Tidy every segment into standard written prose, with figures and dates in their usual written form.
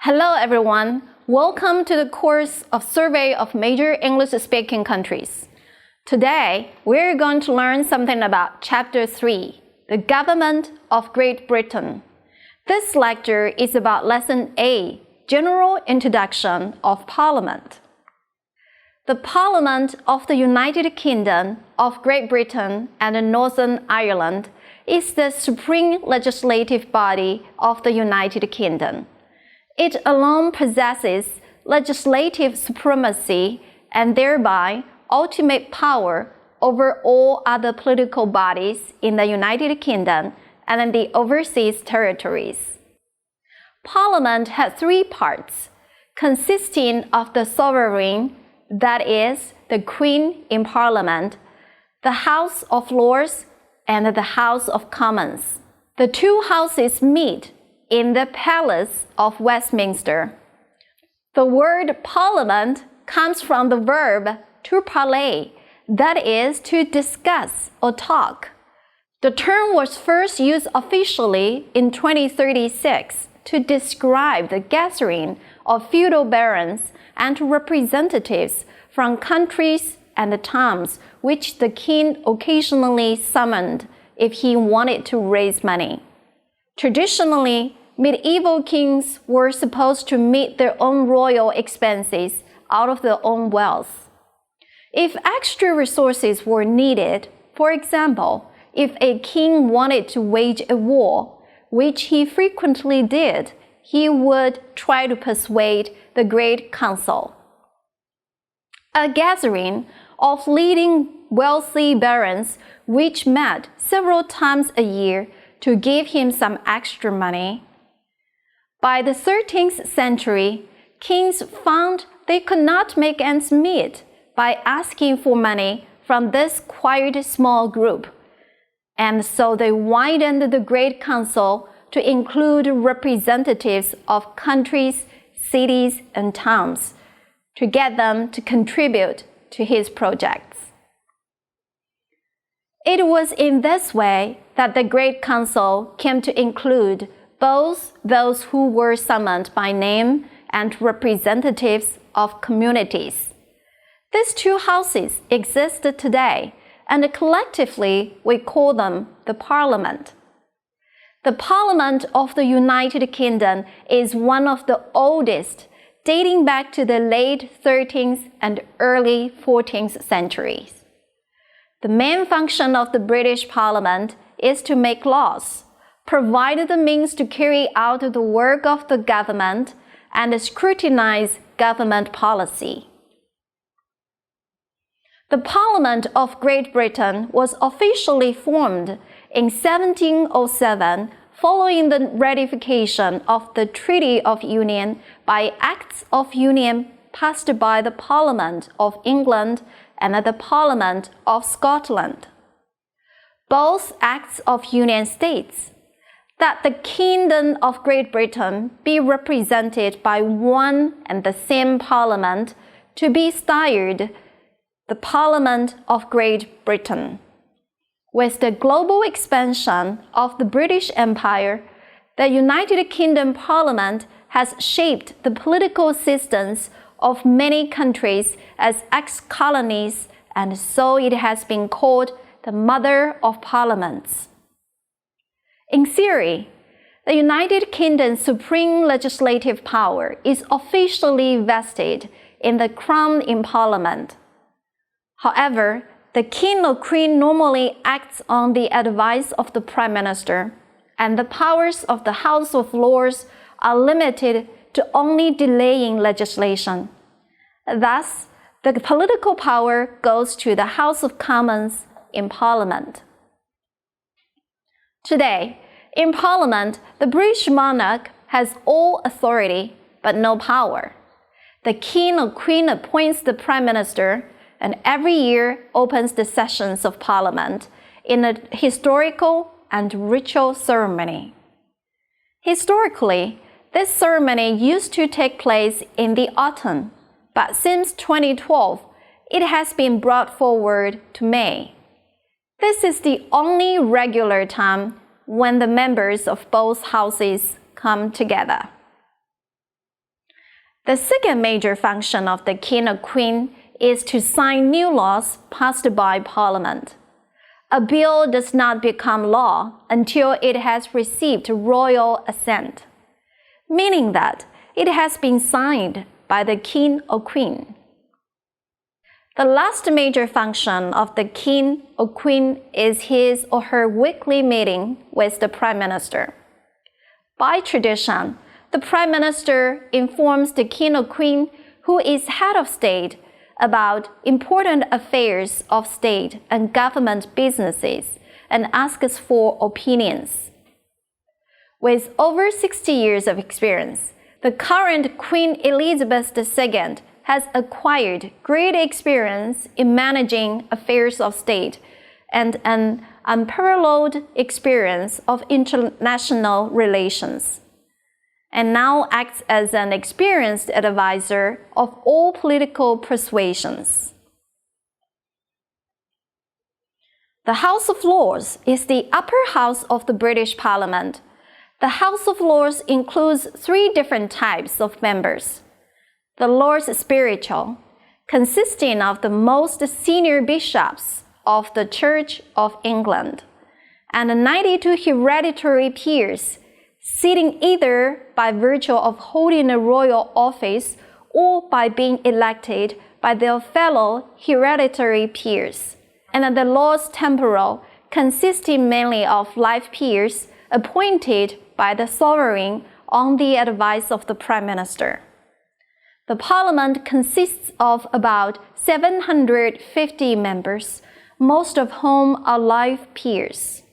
Hello everyone, welcome to the course of Survey of Major English-Speaking Countries. Today, we're going to learn something about Chapter 3, the Government of Great Britain. This lecture is about Lesson A, General Introduction of Parliament. The Parliament of the United Kingdom of Great Britain and Northern Ireland is the supreme legislative body of the United Kingdom. It alone possesses legislative supremacy and thereby ultimate power over all other political bodies in the United Kingdom and the overseas territories. Parliament has three parts, consisting of the sovereign, that is, the Queen in Parliament, the House of Lords, and the House of Commons. The two houses meet in the Palace of Westminster. The word parliament comes from the verb to parler, that is, to discuss or talk. The term was first used officially in 2036 to describe the gathering of feudal barons and representatives from countries and towns which the king occasionally summoned if he wanted to raise money. Traditionally, medieval kings were supposed to meet their own royal expenses out of their own wealth. If extra resources were needed, for example, if a king wanted to wage a war, which he frequently did, he would try to persuade the Great Council. A gathering of leading wealthy barons which met several times a year to give him some extra money. By the 13th century, kings found they could not make ends meet by asking for money from this quite small group, and so they widened the Great Council to include representatives of countries, cities, and towns to get them to contribute to his projects. It was in this way that the Great Council came to include both those who were summoned by name and representatives of communities. These two houses exist today, and collectively we call them the Parliament. The Parliament of the United Kingdom is one of the oldest, dating back to the late 13th and early 14th centuries. The main function of the British Parliament is to make laws, provide the means to carry out the work of the government, and scrutinize government policy. The Parliament of Great Britain was officially formed in 1707 following the ratification of the Treaty of Union by Acts of Union passed by the Parliament of England and the Parliament of Scotland. Both Acts of Union states that the Kingdom of Great Britain be represented by one and the same Parliament to be styled the Parliament of Great Britain. With the global expansion of the British Empire, the United Kingdom Parliament has shaped the political systems of many countries as ex-colonies, and so it has been called the Mother of Parliaments. In theory, the United Kingdom's supreme legislative power is officially vested in the Crown in Parliament. However, the King or Queen normally acts on the advice of the Prime Minister, and the powers of the House of Lords are limited to only delaying legislation. Thus, the political power goes to the House of Commons in Parliament. Today, in Parliament, the British monarch has all authority but no power. The King or Queen appoints the Prime Minister and every year opens the sessions of Parliament in a historical and ritual ceremony. Historically, this ceremony used to take place in the autumn, but since 2012, it has been brought forward to May. This is the only regular time when the members of both houses come together. The second major function of the king or queen is to sign new laws passed by Parliament. A bill does not become law until it has received royal assent, meaning that it has been signed by the king or queen. The last major function of the king or queen is his or her weekly meeting with the Prime Minister. By tradition, the Prime Minister informs the king or queen, who is head of state, about important affairs of state and government businesses and asks for opinions. With over 60 years of experience, the current Queen Elizabeth II has acquired great experience in managing affairs of state and an unparalleled experience of international relations, and now acts as an experienced advisor of all political persuasions. The House of Lords is the upper house of the British Parliament. The House of Lords includes 3 different types of members. The Lords Spiritual, consisting of the most senior bishops of the Church of England, and 92 hereditary peers, sitting either by virtue of holding a royal office or by being elected by their fellow hereditary peers, and the Lords Temporal, consisting mainly of life peers appointed by the sovereign on the advice of the Prime Minister. The Parliament consists of about 750 members, most of whom are life peers.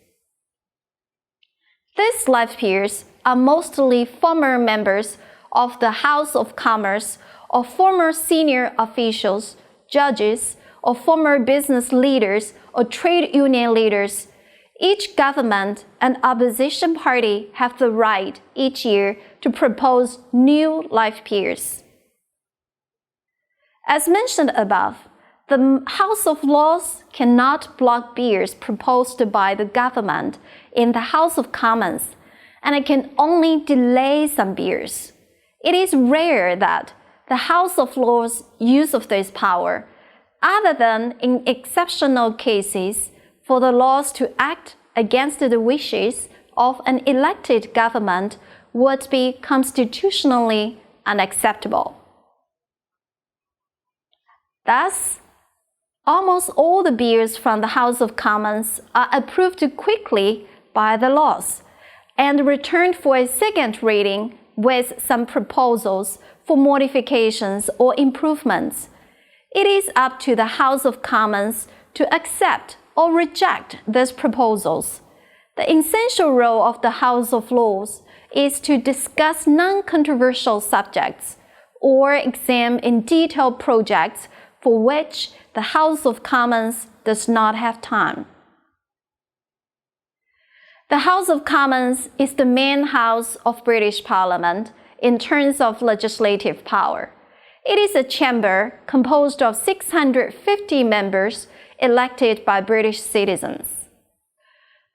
These life peers are mostly former members of the House of Commons or former senior officials, judges, or former business leaders or trade union leaders. Each government and opposition party have the right each year to propose new life peers. As mentioned above, the House of Lords cannot block bills proposed by the government in the House of Commons, and it can only delay some bills. It is rare that the House of Lords use of this power, other than in exceptional cases, for the laws to act against the wishes of an elected government would be constitutionally unacceptable. Thus, almost all the bills from the House of Commons are approved quickly by the Lords and returned for a second reading with some proposals for modifications or improvements. It is up to the House of Commons to accept or reject these proposals. The essential role of the House of Lords is to discuss non-controversial subjects or examine in detail projects for which the House of Commons does not have time. The House of Commons is the main house of British Parliament in terms of legislative power. It is a chamber composed of 650 members elected by British citizens.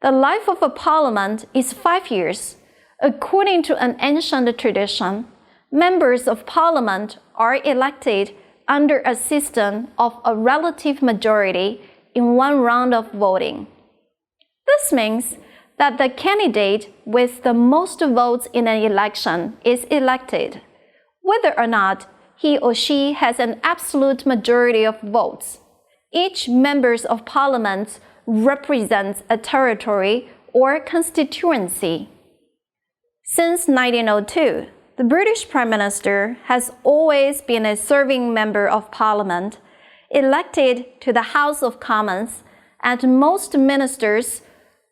The life of a parliament is 5 years. According to an ancient tradition, members of parliament are elected under a system of a relative majority in one round of voting. This means that the candidate with the most votes in an election is elected, whether or not he or she has an absolute majority of votes. Each member of parliament represents a territory or constituency. Since 1902, the British Prime Minister has always been a serving member of Parliament, elected to the House of Commons, and most ministers,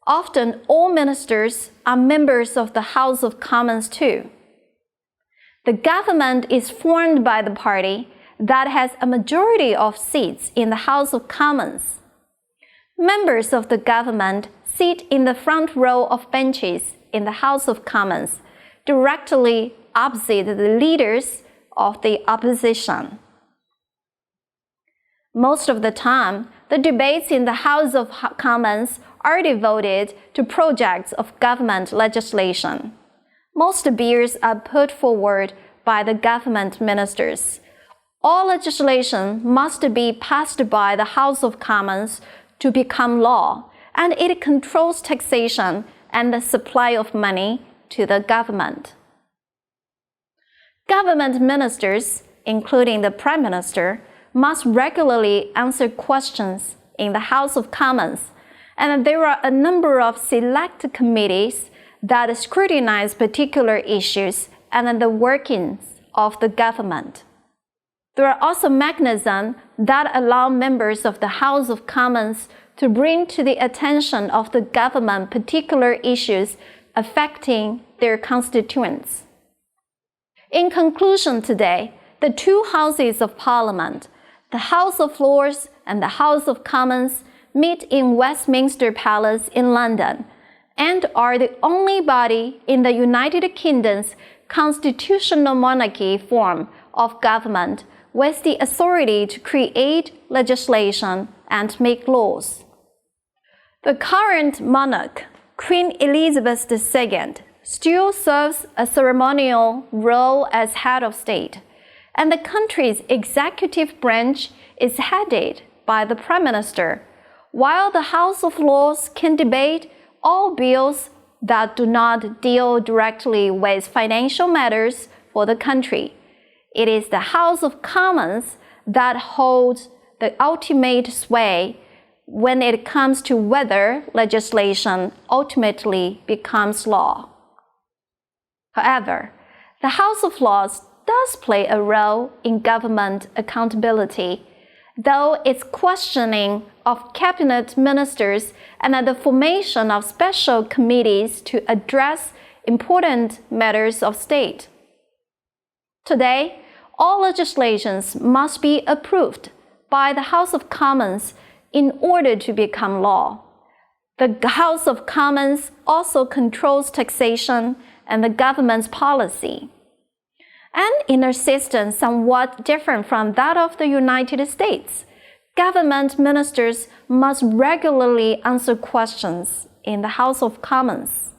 often all ministers, are members of the House of Commons too. The government is formed by the party that has a majority of seats in the House of Commons. Members of the government sit in the front row of benches in the House of Commons, directly opposite the leaders of the opposition. Most of the time, the debates in the House of Commons are devoted to projects of government legislation. Most bills are put forward by the government ministers. All legislation must be passed by the House of Commons to become law, and it controls taxation and the supply of money to the government. Government ministers, including the Prime Minister, must regularly answer questions in the House of Commons, and there are a number of select committees that scrutinize particular issues and the workings of the government. There are also mechanisms that allow members of the House of Commons to bring to the attention of the government particular issues affecting their constituents. In conclusion today, the two houses of Parliament, the House of Lords and the House of Commons, meet in Westminster Palace in London and are the only body in the United Kingdom's constitutional monarchy form of government with the authority to create legislation and make laws. The current monarch, Queen Elizabeth II, still serves a ceremonial role as head of state, and the country's executive branch is headed by the Prime Minister, while the House of Lords can debate all bills that do not deal directly with financial matters for the country. It is the House of Commons that holds the ultimate sway when it comes to whether legislation ultimately becomes law. However, the House of Lords does play a role in government accountability, though its questioning of cabinet ministers and the formation of special committees to address important matters of state. Today, all legislations must be approved by the House of Commons in order to become law. The House of Commons also controls taxation and the government's policy. And in a system somewhat different from that of the United States, government ministers must regularly answer questions in the House of Commons.